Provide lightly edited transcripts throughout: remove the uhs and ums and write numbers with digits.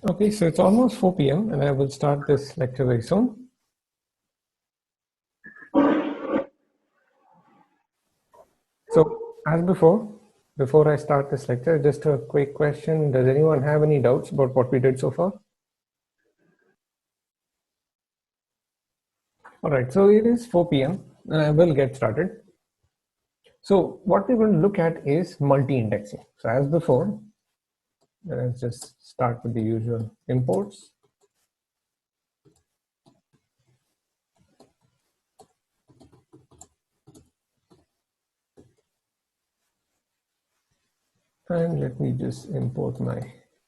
Okay, so it's almost 4 p.m. and I will start this lecture very soon. So as before I start this lecture, just a quick question. Does anyone have any doubts about what we did so far? All right, so it is 4 p.m. and I will get started. So what we're going to look at is multi-indexing. So as before, let's just start with the usual imports. And let me just import my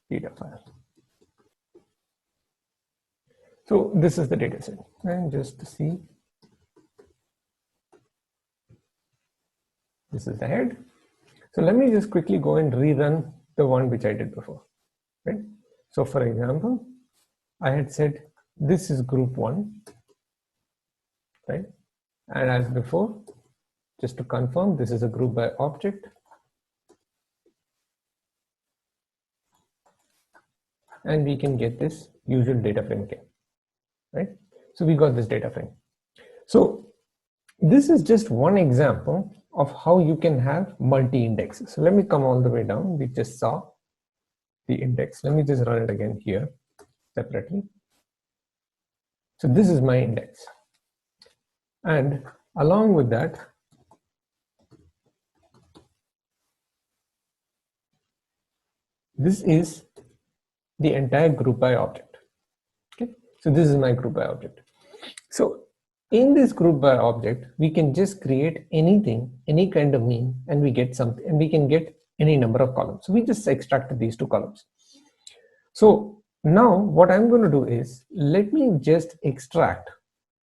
data file. So this is the data set. And just to see, this is the head. So let me just quickly go and rerun the one which I did before, right? So for example, I had said this is group 1, right? And as before, just to confirm, this is a group by object. And we can get this usual data frame again, right? So we got this data frame. So this is just one example of how you can have multi-indexes. So let me come all the way down. We just saw the index. Let me just run it again here separately. So this is my index. And along with that, this is the entire group by object. Okay, so this is my group by object. So in this group by object, we can just create anything, any kind of mean, and we get something, and we can get any number of columns. So we just extracted these 2 columns. So now what I'm going to do is, let me just extract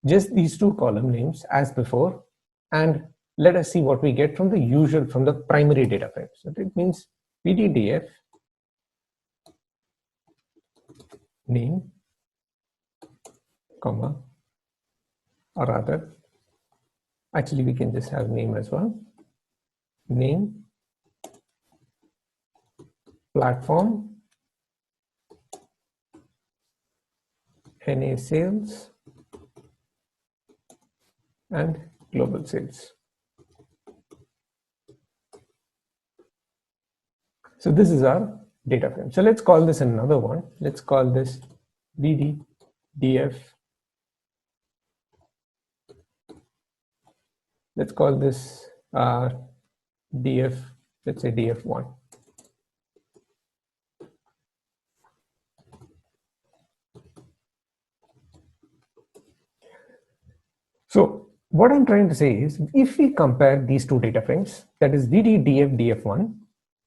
just these 2 column names as before, and let us see what we get from the usual, from the primary data frame. So it means pddf name, comma, or rather, actually we can just have name as well, name, platform, NA sales, and global sales. So this is our data frame. So let's call this another one. Let's call this DDDF. Let's call this DF, let's say DF1. So what I'm trying to say is, if we compare these 2 data frames, that is DDDF DF1,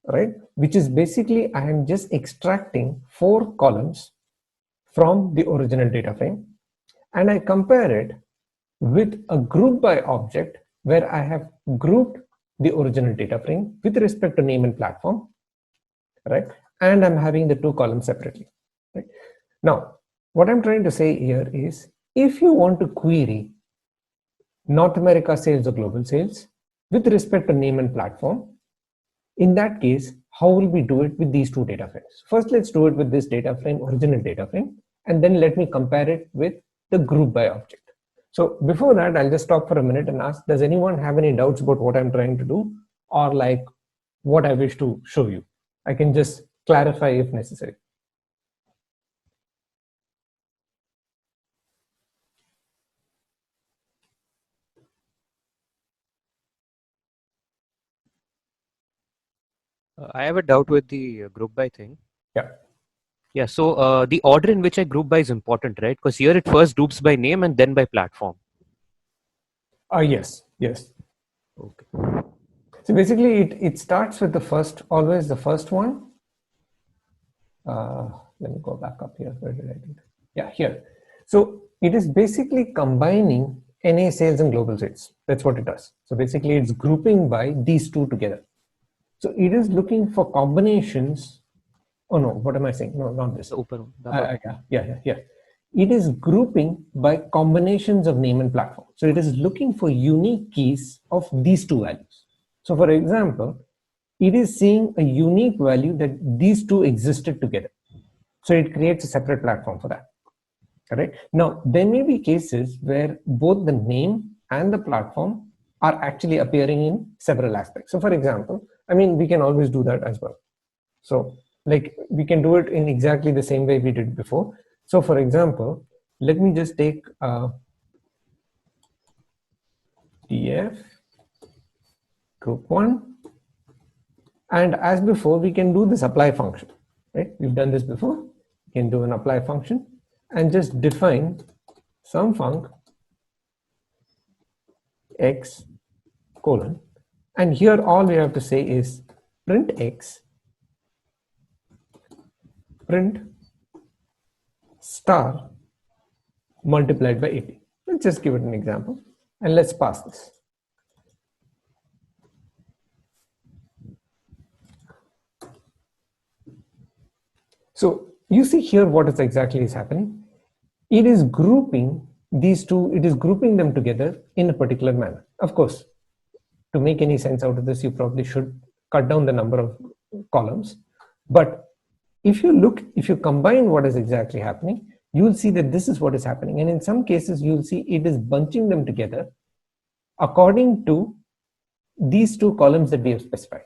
right, which is basically I am just extracting 4 columns from the original data frame, and I compare it with a group by object where I have grouped the original data frame with respect to name and platform, right, and I'm having the 2 columns separately, right? Now what I'm trying to say here is, if you want to query North America sales or global sales with respect to name and platform, in that case, how will we do it with these 2 data frames? First, let's do it with this data frame, original data frame, and then let me compare it with the group by object. So before that, I'll just stop for a minute and ask, does anyone have any doubts about what I'm trying to do, or like what I wish to show you? I can just clarify if necessary. I have a doubt with the group by thing. Yeah. Yeah, so the order in which I group by is important, right? Because here it first groups by name and then by platform. Yes. Okay. So basically, it starts with the first, always the first one. Let me go back up here. Where did I do that? Yeah, here. So it is basically combining NA sales and global sales. That's what it does. So basically, it's grouping by these 2 together. So it is looking for combinations. Oh no, what am I saying? No, not this. Yeah. It is grouping by combinations of name and platform. So it is looking for unique keys of these 2 values. So for example, it is seeing a unique value that these 2 existed together. So it creates a separate platform for that. Right? Now, there may be cases where both the name and the platform are actually appearing in several aspects. So for example, I mean, we can always do that as well. So like we can do it in exactly the same way we did before. So for example, let me just take df group 1, and as before we can do this apply function, right? We've done this before. We can do an apply function and just define some func x colon, and here all we have to say is print x, print star multiplied by 80. Let's just give it an example and let's pass this. So you see here what is exactly is happening. It is grouping these two, it is grouping them together in a particular manner. Of course, to make any sense out of this, you probably should cut down the number of columns. But if you combine what is exactly happening, you will see that this is what is happening. And in some cases, you will see it is bunching them together according to these two columns that we have specified.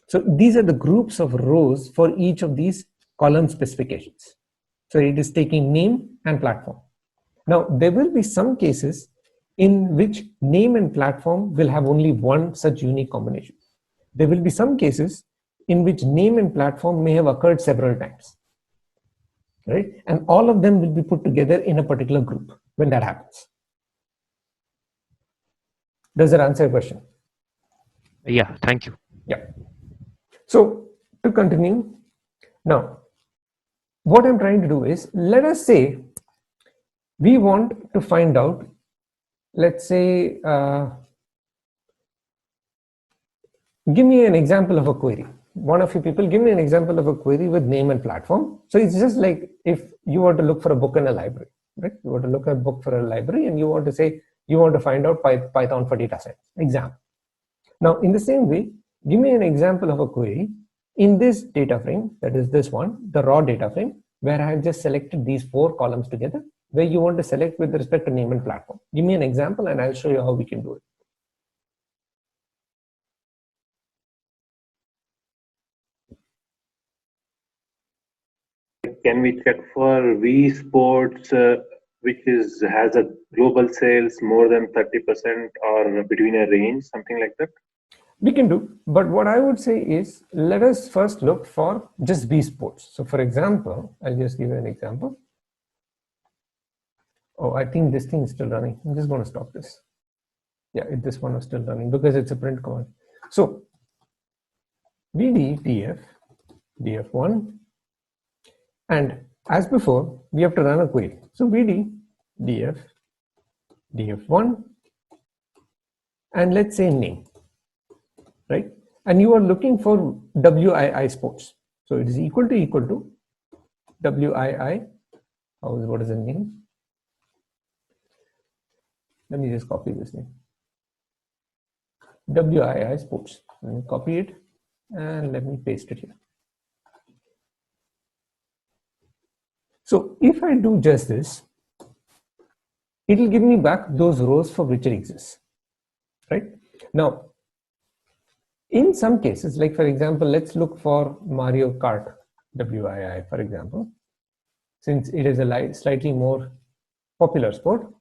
So these are the groups of rows for each of these column specifications. So it is taking name and platform. Now, there will be some cases in which name and platform will have only one such unique combination. There will be some cases in which name and platform may have occurred several times, right? And all of them will be put together in a particular group when that happens. Does that answer your question? Yeah, thank you. Yeah. So to continue, now, what I'm trying to do is, let us say we want to find out, let's say, give me an example of a query. One of you people, give me an example of a query with name and platform. So it's just like if you want to look for a book in a library, right? You want to look at a book for a library and you want to say, you want to find out Python for data science, example. Now, in the same way, give me an example of a query in this data frame, that is this one, the raw data frame, where I have just selected these 4 columns together, where you want to select with respect to name and platform. Give me an example and I'll show you how we can do it. Can we check for Wii Sports, which has a global sales more than 30% or between a range, something like that? We can do, but what I would say is, let us first look for just Wii Sports. So for example, I'll just give you an example. Oh, I think this thing is still running. I'm just going to stop this. Yeah, this one is still running because it's a print command. So vd df df1, and as before, we have to run a query. So vd df df1, and let's say name, right? And you are looking for WII sports. So it is equal to WII. What is the name? Let me just copy this name. WII sports. Let me copy it and let me paste it here. So if I do just this, it will give me back those rows for which it exists, right? Now, in some cases, like for example, let's look for Mario Kart WII, for example. Since it is a slightly more popular sport,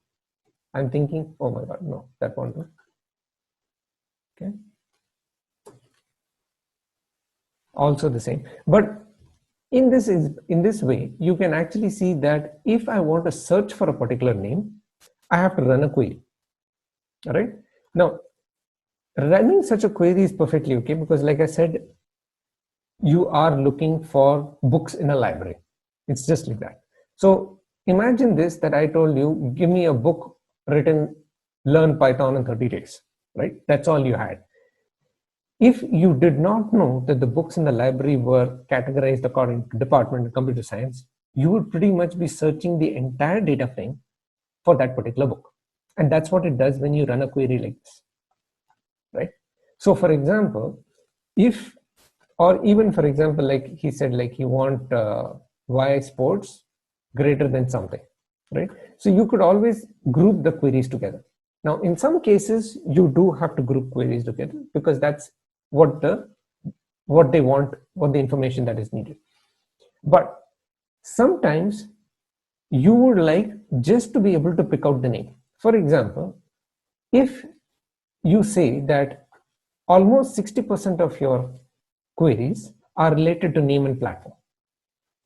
I'm thinking, oh my God, no, that won't do. Okay. Also the same, but in this way, you can actually see that if I want to search for a particular name, I have to run a query. All right. Now, running such a query is perfectly okay because, like I said, you are looking for books in a library. It's just like that. So imagine this, that I told you, give me a book written, learn Python in 30 days, right? That's all you had. If you did not know that the books in the library were categorized according to department of computer science, you would pretty much be searching the entire data frame for that particular book. And that's what it does when you run a query like this, right? So for example, if, or even for example, like he said, like you want y sports greater than something, right? So you could always group the queries together. Now, in some cases, you do have to group queries together because that's what they want, what the information that is needed. But sometimes you would like just to be able to pick out the name. For example, if you say that almost 60% of your queries are related to name and platform.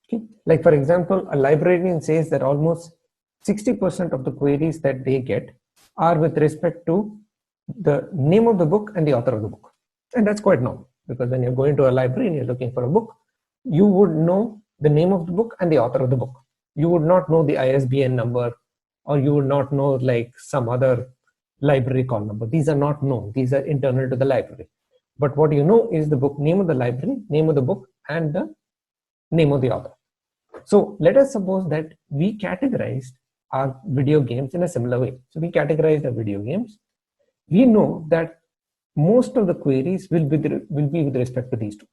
Okay? Like for example, a librarian says that almost 60% of the queries that they get are with respect to the name of the book and the author of the book. And that's quite normal, because when you're going to a library and you're looking for a book, you would know the name of the book and the author of the book. You would not know the ISBN number, or you would not know like some other library call number. These are not known. These are internal to the library. But what you know is the book name of the library, name of the book, and the name of the author. So let us suppose that we categorized our video games in a similar way. So we categorized our video games. We know that most of the queries will be with respect to these two,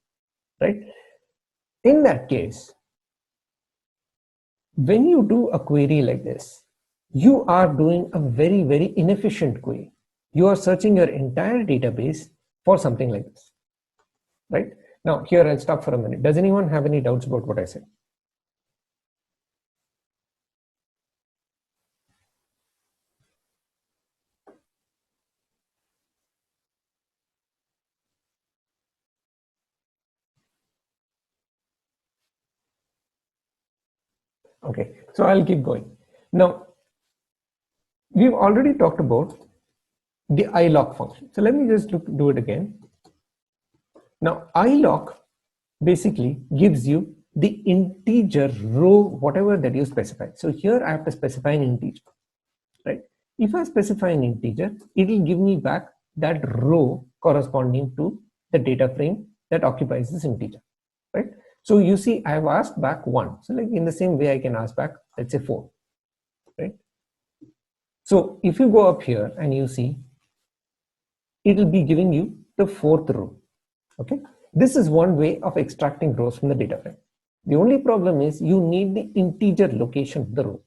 right? In that case, when you do a query like this, you are doing a very, very inefficient query. You are searching your entire database for something like this, right? Now, here I'll stop for a minute. Does anyone have any doubts about what I said? Okay, so I'll keep going. Now, we've already talked about the iloc function. So let me just do it again. Now, iloc basically gives you the integer row, whatever that you specify. So here I have to specify an integer, right? If I specify an integer, it will give me back that row corresponding to the data frame that occupies this integer, right? So you see, I have asked back 1. So like in the same way, I can ask back, let's say 4, right? So if you go up here and you see, it will be giving you the 4th row, okay? This is one way of extracting rows from the data frame. The only problem is you need the integer location of the row.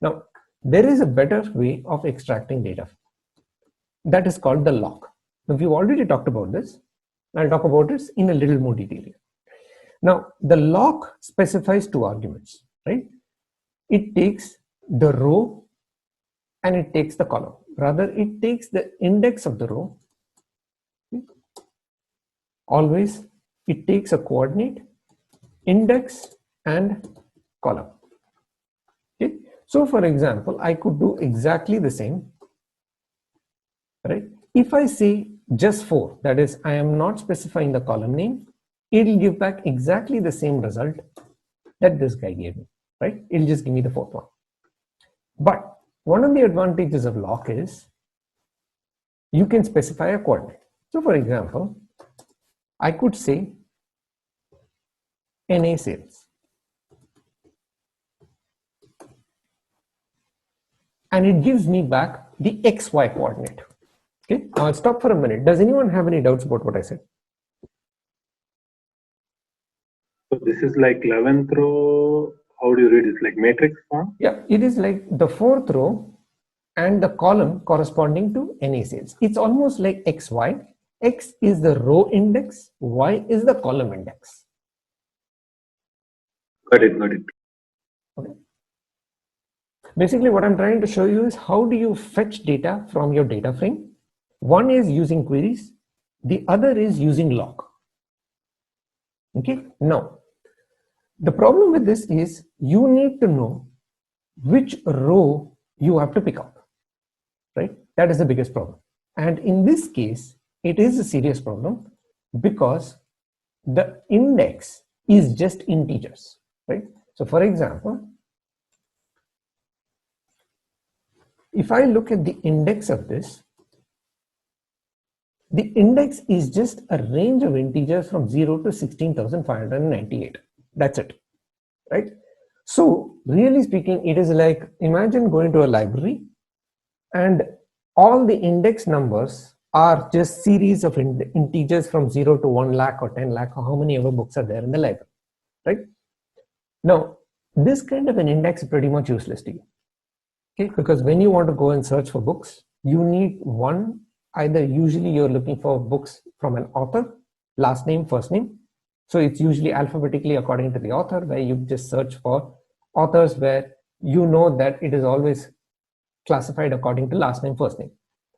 Now, there is a better way of extracting data. That is called the loc. Now, we've already talked about this. I'll talk about this in a little more detail here. Now, the loc specifies 2 arguments, right? It takes the row and it takes the column. Rather, it takes the index of the row. Always, it takes a coordinate, index, and column. Okay. So, for example, I could do exactly the same, right? If I say just 4, that is, I am not specifying the column name, it will give back exactly the same result that this guy gave me, right? It will just give me the 4th one. But one of the advantages of loc is you can specify a coordinate. So, for example, I could say NA sales, and it gives me back the XY coordinate. Okay, now I'll stop for a minute. Does anyone have any doubts about what I said? So this is like 11th row. How do you read it? Like matrix form? Yeah, it is like the 4th row and the column corresponding to NA sales. It's almost like XY. X is the row index, Y is the column index. Got it, got it. Okay. Basically, what I'm trying to show you is how do you fetch data from your data frame. One is using queries, the other is using loc. Okay, now the problem with this is you need to know which row you have to pick up, right? That is the biggest problem. And in this case, it is a serious problem because the index is just integers, right? So for example, if I look at the index of this, the index is just a range of integers from 0 to 16,598. That's it, right? So really speaking, it is like, imagine going to a library and all the index numbers are just series of integers from 0 to 1 lakh or 10 lakh or how many ever books are there in the library, right? Now, this kind of an index is pretty much useless to you. Okay, because when you want to go and search for books, you need one, either usually you're looking for books from an author, last name, first name. So it's usually alphabetically according to the author, where you just search for authors where you know that it is always classified according to last name, first name,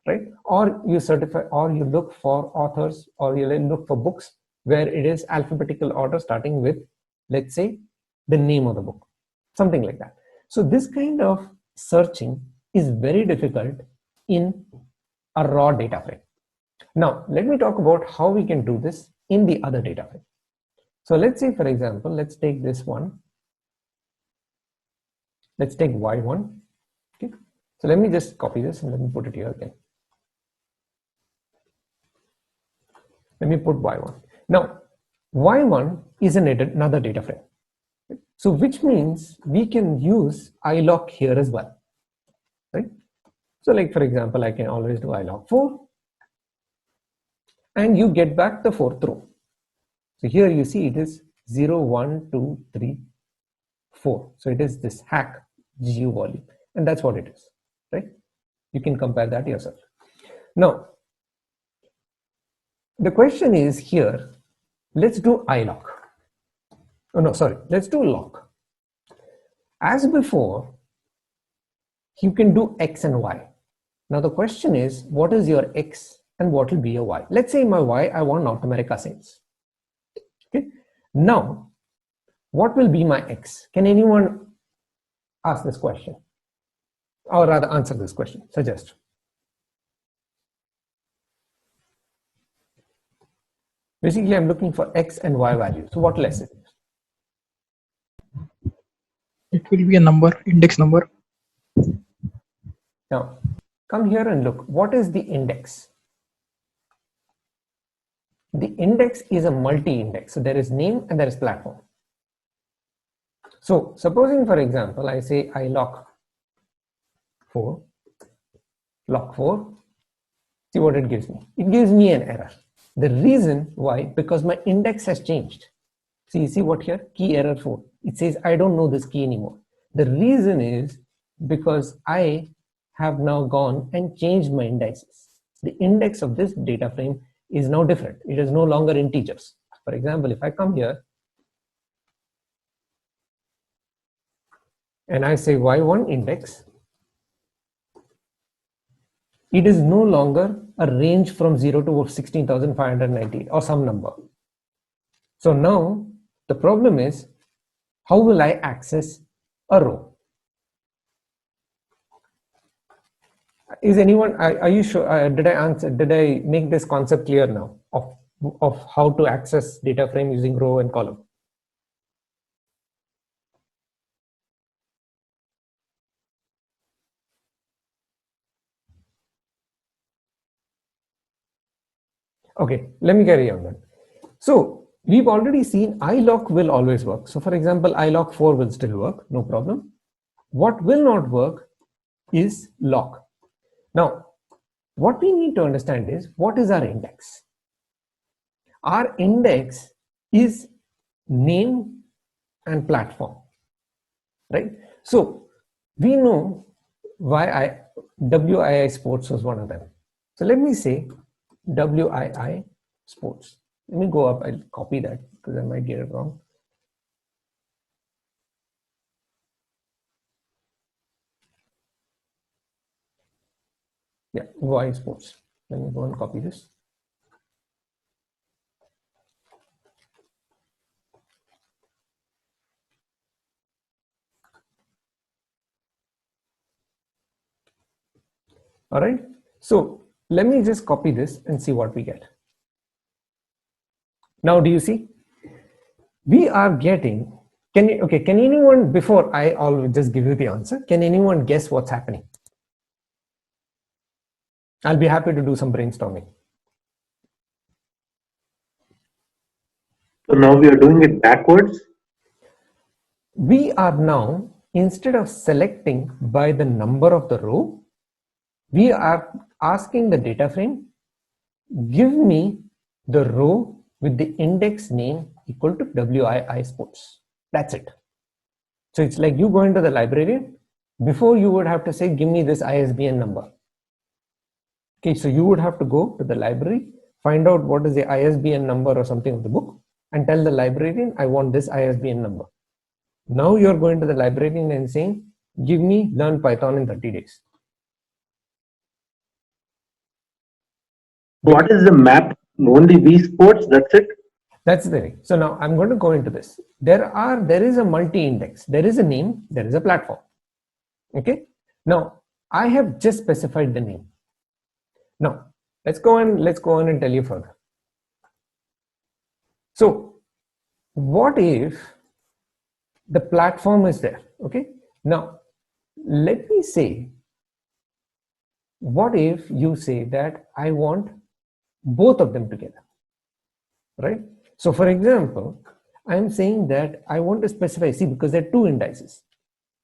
right? Or you certify, or you look for authors, or you look for books where it is alphabetical order starting with, let's say, the name of the book, something like that. So this kind of searching is very difficult in a raw data frame. Now, let me talk about how we can do this in the other data frame. So let's say, for example, let's take this one. Let's take Y1. Okay. So let me just copy this and let me put it here again. Let me put Y1. Now, Y1 is another data frame. So which means we can use iloc here as well, right? So like, for example, I can always do iloc 4 and you get back the fourth row. So here you see it is 0, 1, 2, 3, 4. So it is this hack GU volume, and that's what it is, right? You can compare that yourself. Now, the question is here, let's do iloc. Oh no, sorry, let's do loc. As before, you can do X and Y. Now the question is, what is your X and what will be your Y? Let's say my Y, I want North America sales. Okay. Now, what will be my X? Can anyone ask this question? Or rather answer this question, suggest. Basically, I'm looking for X and Y values. So what less it is? It will be a number, index number. Now, come here and look. What is the index? The index is a multi-index. So there is name and there is platform. So supposing, for example, I say iloc 4, loc 4. See what it gives me. It gives me an error. The reason why, because my index has changed. See what here? Key error 4. It says I don't know this key anymore. The reason is because I have now gone and changed my indices. The index of this data frame is now different. It is no longer integers. For example, if I come here and I say Y1 index, it is no longer a range from 0 to 16,598 or some number. So now the problem is, how will I access a row? Is anyone, are you sure, did I make this concept clear now of how to access data frame using row and column? Okay, let me carry on then. So we've already seen iloc will always work. So for example, iloc 4 will still work, no problem. What will not work is loc. Now, what we need to understand is, what is our index? Our index is name and platform, right? So we know WII Sports was one of them. So let me say WII Sports. Let me go up, I'll copy that because I might get it wrong. Yeah, WII Sports. Let me go and copy this. All right. So let me just copy this and see what we get. Now, do you see? We are getting, can anyone, before I always just give you the answer, can anyone guess what's happening? I'll be happy to do some brainstorming. So now we are doing it backwards. We are now, instead of selecting by the number of the row, we are asking the data frame, give me the row with the index name equal to WII Sports. That's it. So it's like you go into the librarian, before you would have to say, give me this ISBN number. Okay, so you would have to go to the library, find out what is the ISBN number or something of the book, and tell the librarian, I want this ISBN number. Now you're going to the librarian and saying, give me Learn Python in 30 days. What is the map? Only Wii Sports, that's it? That's the thing. So now I'm going to go into this. There is a multi-index. There is a name. There is a platform. Okay. Now I have just specified the name. Now let's go on and tell you further. So what if the platform is there? Okay. Now let me say, what if you say that I want both of them together, right? So for example, I'm saying that I want to specify, see, because there are two indices.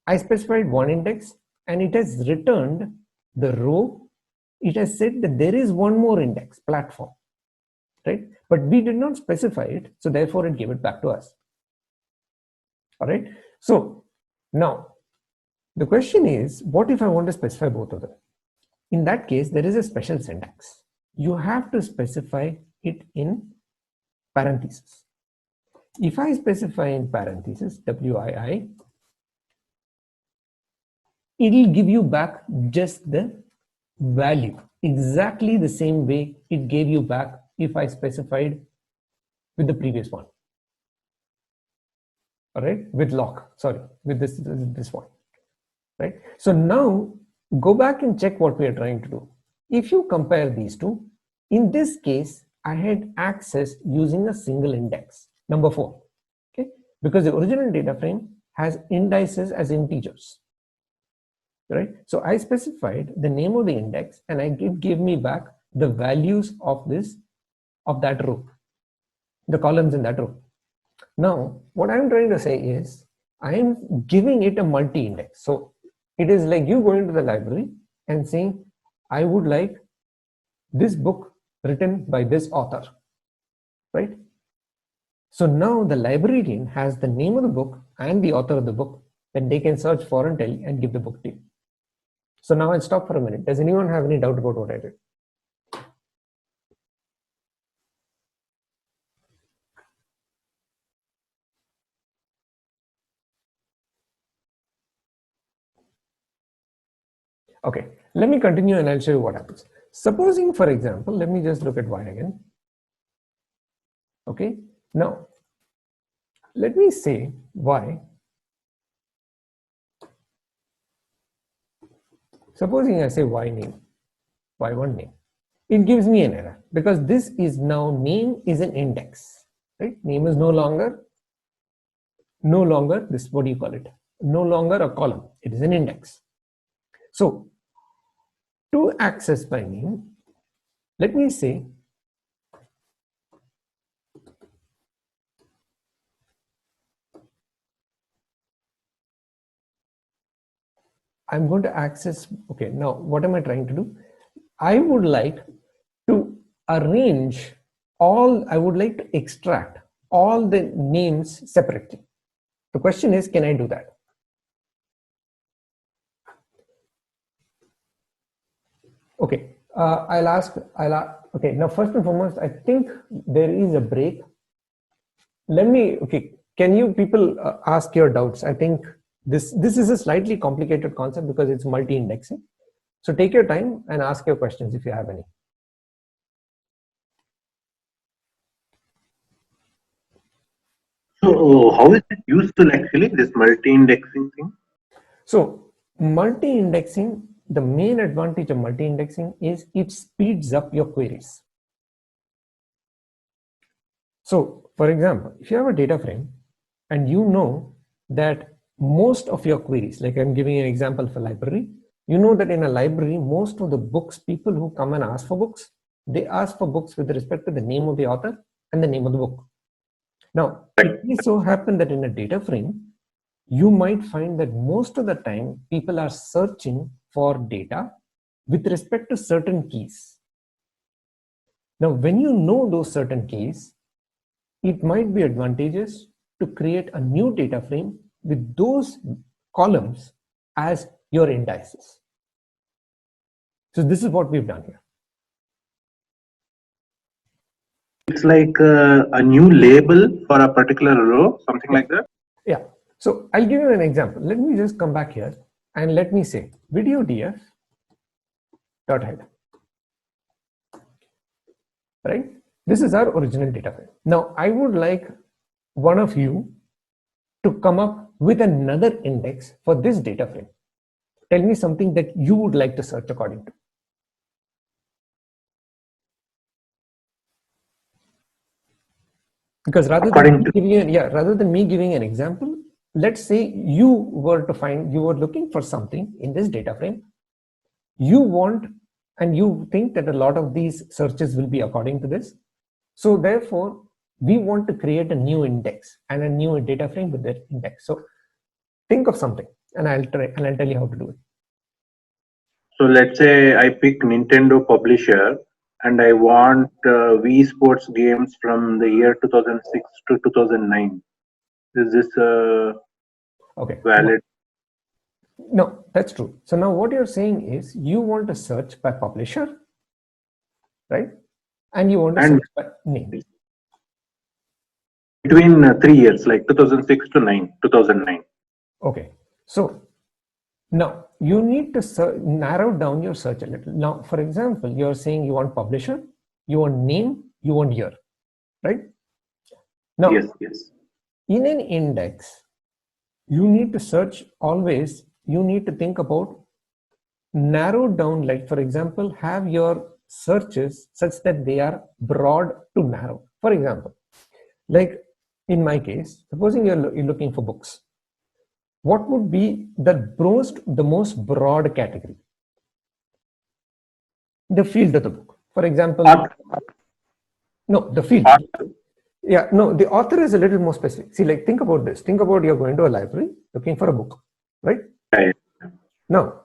I specified one index and it has returned the row. It has said that there is one more index, platform, right? But we did not specify it. So therefore it gave it back to us. All right. So now the question is, what if I want to specify both of them? In that case, there is a special syntax. You have to specify it in parentheses. If I specify in parentheses WII, it will give you back just the value, exactly the same way it gave you back if I specified with the previous one. All right, with lock, sorry, with this one, right? So now go back and check what we are trying to do. If you compare these two, in this case, I had access using a single index, number 4, okay? Because the original data frame has indices as integers, right? So I specified the name of the index and it gave me back the values of that row, the columns in that row. Now, what I'm trying to say is I'm giving it a multi-index. So it is like you going to the library and saying, I would like this book written by this author, right? So now the librarian has the name of the book and the author of the book that they can search for and tell and give the book to you. So now I'll stop for a minute. Does anyone have any doubt about what I did? Okay, let me continue and I'll show you what happens. Supposing, for example, let me just look at Y again. Okay, now let me say Y. Supposing I say Y name, Y1 name, it gives me an error because this is now name is an index, right? Name is no longer this, what do you call it? No longer a column, it is an index. So to access by name, let me say I'm going to access. Okay, now what am I trying to do? I would like to arrange all, I would like to extract all the names separately. The question is, can I do that? Okay, okay, now first and foremost, I think there is a break. Okay, can you people ask your doubts? I think this is a slightly complicated concept because it's multi-indexing. So take your time and ask your questions if you have any. So how is it useful actually, this multi-indexing thing? So multi-indexing, the main advantage of multi-indexing is it speeds up your queries. So for example, if you have a data frame and you know that most of your queries, like I'm giving an example for library, you know that in a library, most of the books, people who come and ask for books, they ask for books with respect to the name of the author and the name of the book. Now, it may so happen that in a data frame, you might find that most of the time people are searching for data with respect to certain keys. Now, when you know those certain keys, it might be advantageous to create a new data frame with those columns as your indices. So this is what we've done here. It's like a new label for a particular row, something like that. Yeah. So I'll give you an example. Let me just come back here and let me say video df dot head. Right? This is our original data frame. Now I would like one of you to come up with another index for this data frame. Tell me something that you would like to search according to. Because rather than me giving an example, let's say you were looking for something in this data frame. You want, and you think that a lot of these searches will be according to this. So therefore, we want to create a new index and a new data frame with that index. So think of something, and I'll tell you how to do it. So let's say I pick Nintendo publisher and I want Wii Sports games from the year 2006 to 2009. Is this Okay. valid? No, that's true. So now what you're saying is you want to search by publisher, right? And you want to search by name. Between 3 years, like 2006 to 2009. Okay. So now you need to narrow down your search a little. Now, for example, you're saying you want publisher, you want name, you want year, right? Now, Yes. in an index, you need to search always, you need to think about narrow down, like for example, have your searches such that they are broad to narrow. For example, like in my case, supposing you're looking for books, what would be the most broad category? The field of the book. For example, no, the field. Yeah, no, the author is a little more specific. See, like think about this. Think about you're going to a library looking for a book, right? Right. Now,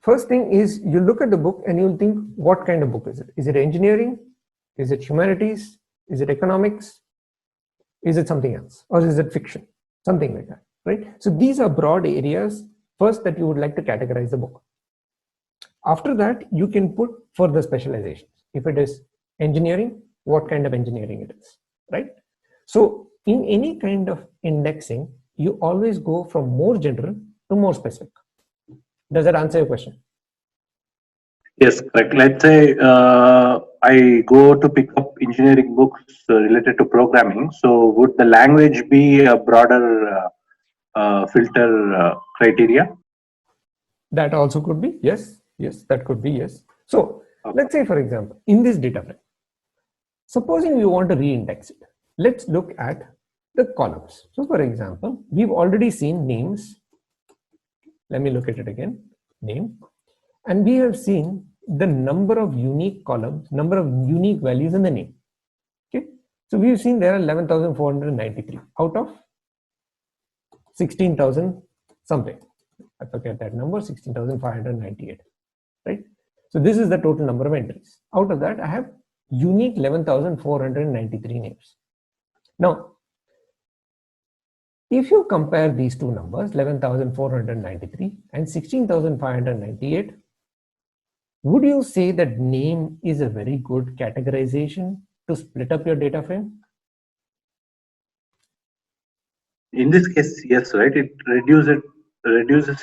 first thing is you look at the book and you'll think, what kind of book is it? Is it engineering? Is it humanities? Is it economics? Is it something else? Or is it fiction? Something like that, right? So these are broad areas first that you would like to categorize the book. After that, you can put further specializations. If it is engineering, what kind of engineering it is, right? So in any kind of indexing, you always go from more general to more specific. Does that answer your question? Yes, correct. Let's say I go to pick up engineering books related to programming. So would the language be a broader filter criteria? That also could be, yes, that could be, yes. So let's say, for example, in this data frame, supposing we want to reindex it, let's look at the columns. So for example, we've already seen names. Let me look at it again, name. And we have seen the number of unique columns, number of unique values in the name. Okay. So we've seen there are 11,493 out of 16,000 something. I forget that number, 16,598, right? So this is the total number of entries. Out of that, I have unique 11,493 names. Now, if you compare these two numbers, 11,493 and 16,598, would you say that name is a very good categorization to split up your data frame? In this case, yes, right? It reduces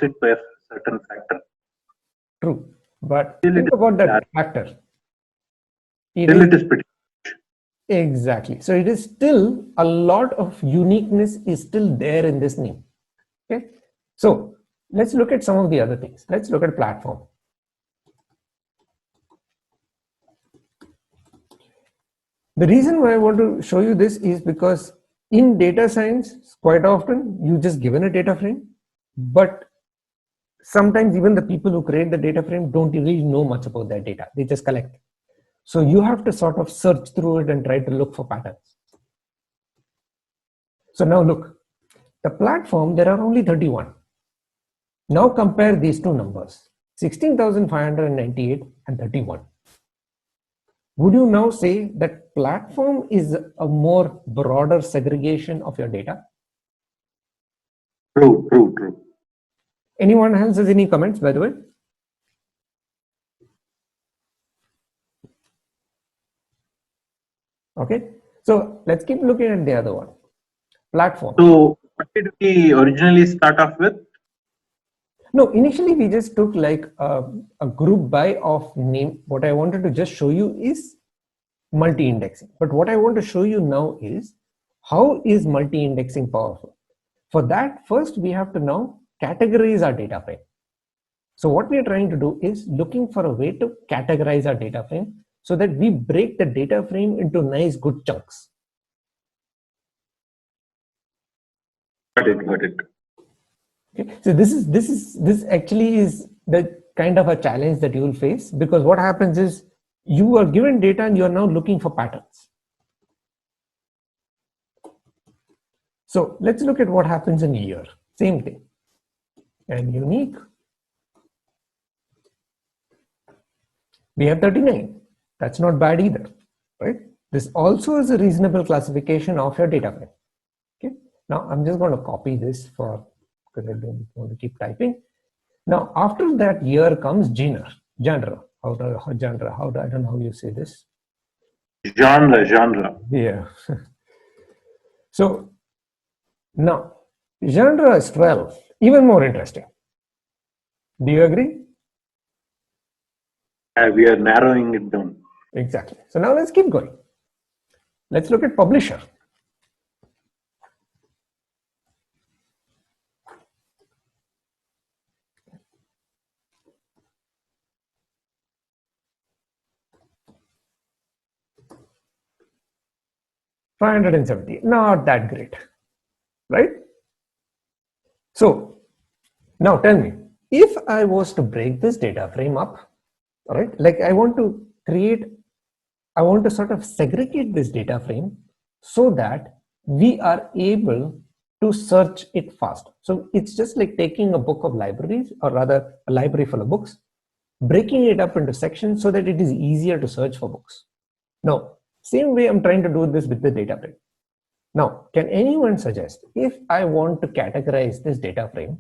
it by a certain factor. True, but think about that factor. It is pretty. Exactly. So it is still a lot of uniqueness is still there in this name. Okay. So let's look at some of the other things. Let's look at platform. The reason why I want to show you this is because in data science, quite often you just given a data frame, but sometimes even the people who create the data frame don't really know much about their data. They just collect it. So you have to sort of search through it and try to look for patterns. So now look, the platform, there are only 31. Now compare these two numbers, 16,598 and 31. Would you now say that platform is a more broader segregation of your data? True, true, true. Anyone else has any comments, by the way? Okay, so let's keep looking at the other one, platform. So what did we originally start off with? No, initially we just took like a group by of name. What I wanted to just show you is multi-indexing. But what I want to show you now is how is multi-indexing powerful? For that, first we have to now categorize our data frame. So what we are trying to do is looking for a way to categorize our data frame so that we break the data frame into nice good chunks. Got it, got it. Okay. So this actually is the kind of a challenge that you will face, because what happens is you are given data and you are now looking for patterns. So let's look at what happens in year. Same thing. And unique. We have 39. That's not bad either, right? This also is a reasonable classification of your data frame. Okay. Now I'm just going to copy this because I don't want to keep typing. Now after that year comes genre. I don't know how you say this. Genre. Yeah. So now genre is 12, even more interesting. Do you agree? We are narrowing it down. Exactly. So now let's keep going. Let's look at publisher. $570, not that great, right? So now tell me, if I was to break this data frame up, all right, like I want to sort of segregate this data frame so that we are able to search it fast. So it's just like taking a book of libraries, or rather a library full of books, breaking it up into sections so that it is easier to search for books. Now, same way I'm trying to do this with the data frame. Now, can anyone suggest, if I want to categorize this data frame,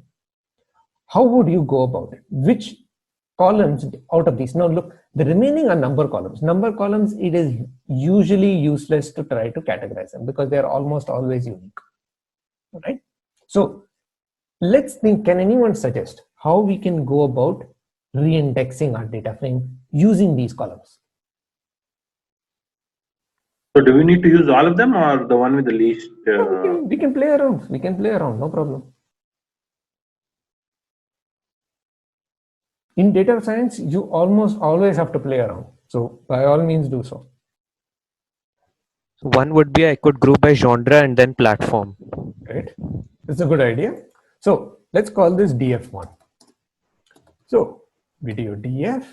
how would you go about it? Which columns out of these? Now look, the remaining are number columns. Number columns, it is usually useless to try to categorize them because they are almost always unique, right? So let's think, can anyone suggest how we can go about re-indexing our data frame using these columns? So do we need to use all of them or the one with the least? We can play around. We can play around, no problem. In data science, you almost always have to play around. So by all means do so. So one would be I could group by genre and then platform. Right? That's a good idea. So let's call this DF1. So video DF,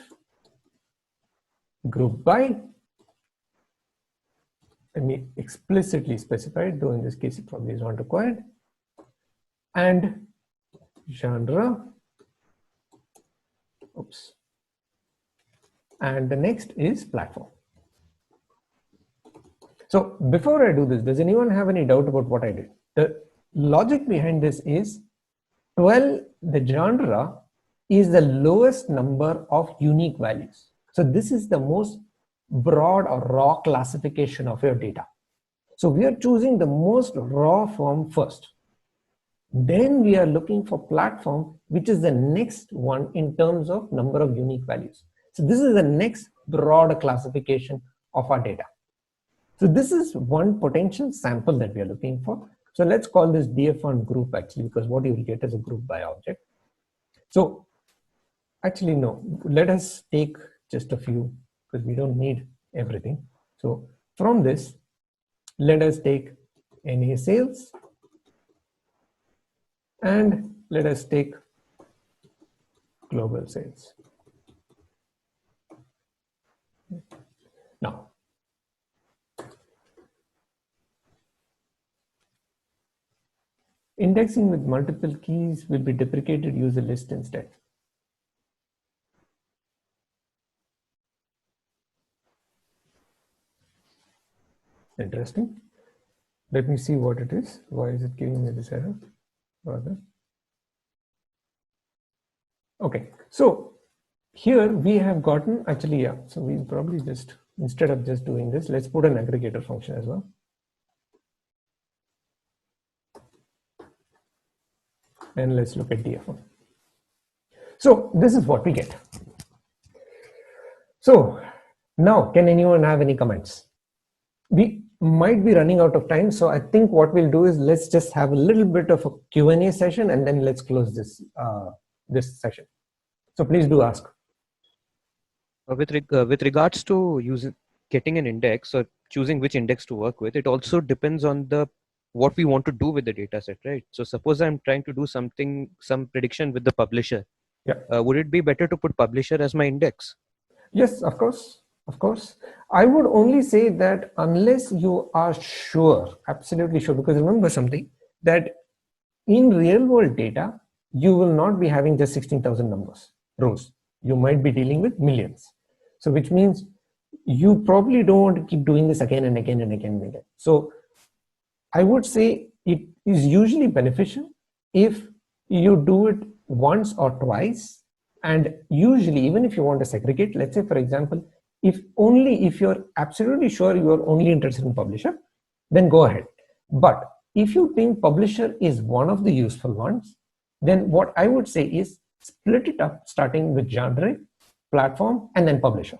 group by, let me explicitly specify it, though in this case it probably is not required, and genre, oops, and the next is platform. So before I do this, does anyone have any doubt about what I did? The logic behind this is, well, the genre is the lowest number of unique values. So this is the most broad or raw classification of your data. So we are choosing the most raw form first. Then we are looking for platform, which is the next one in terms of number of unique values. So this is the next broad classification of our data. So this is one potential sample that we are looking for. So let's call this DF1 group actually, because what you will get is a group by object. So actually, no, let us take just a few because we don't need everything. So from this, let us take NA sales and let us take global sales. Now, indexing with multiple keys will be deprecated. Use a list instead. Interesting. Let me see what it is. Why is it giving me this error? Rather, Okay, so here we have gotten actually, yeah. So we'll probably just, instead of just doing this, let's put an aggregator function as well. And let's look at DF1. So this is what we get. So now, can anyone have any comments? We might be running out of time, so I think what we'll do is let's just have a little bit of a Q&A session, and then let's close this this session. So please do ask. With regards to getting an index or choosing which index to work with, it also depends on what we want to do with the data set, right? So suppose I'm trying to do some prediction with the publisher. Yeah. Would it be better to put publisher as my index? Yes, of course. Of course. I would only say that unless you are sure, absolutely sure, because remember something, that in real world data, you will not be having just 16,000 rows. You might be dealing with millions. So which means you probably don't want to keep doing this again and again and again and again. So I would say it is usually beneficial if you do it once or twice. And usually, even if you want to segregate, let's say, for example, if you're absolutely sure you're only interested in publisher, then go ahead. But if you think publisher is one of the useful ones, then what I would say is split it up, starting with genre, platform, and then publisher.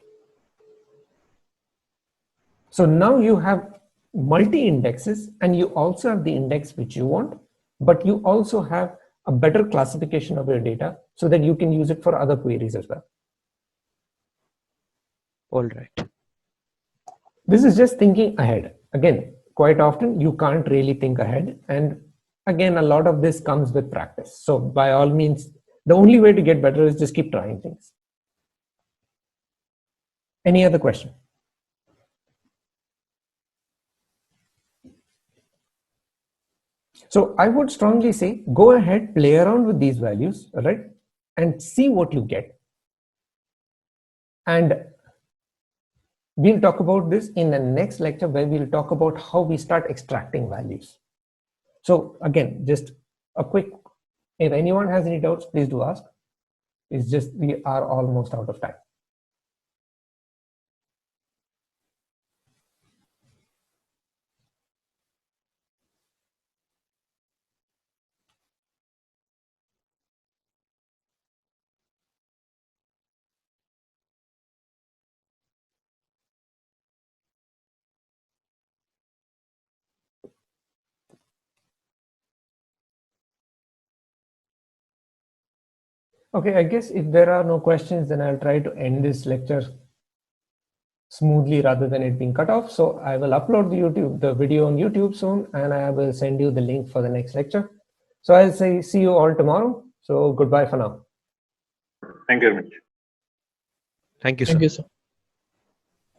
So now you have multi-indexes, and you also have the index which you want, but you also have a better classification of your data so that you can use it for other queries as well. All right. This is just thinking ahead. Again, quite often you can't really think ahead. And again, a lot of this comes with practice. So by all means, the only way to get better is just keep trying things. Any other question? So I would strongly say, go ahead, play around with these values, right? And see what you get. And we'll talk about this in the next lecture, where we'll talk about how we start extracting values. So again, just a quick, if anyone has any doubts, please do ask. It's just, we are almost out of time. Okay, I guess if there are no questions, then I'll try to end this lecture smoothly rather than it being cut off. So I will upload the video on YouTube soon, and I will send you the link for the next lecture. So I'll say see you all tomorrow. So goodbye for now. Thank you very much. Thank you, sir. Thank you, sir.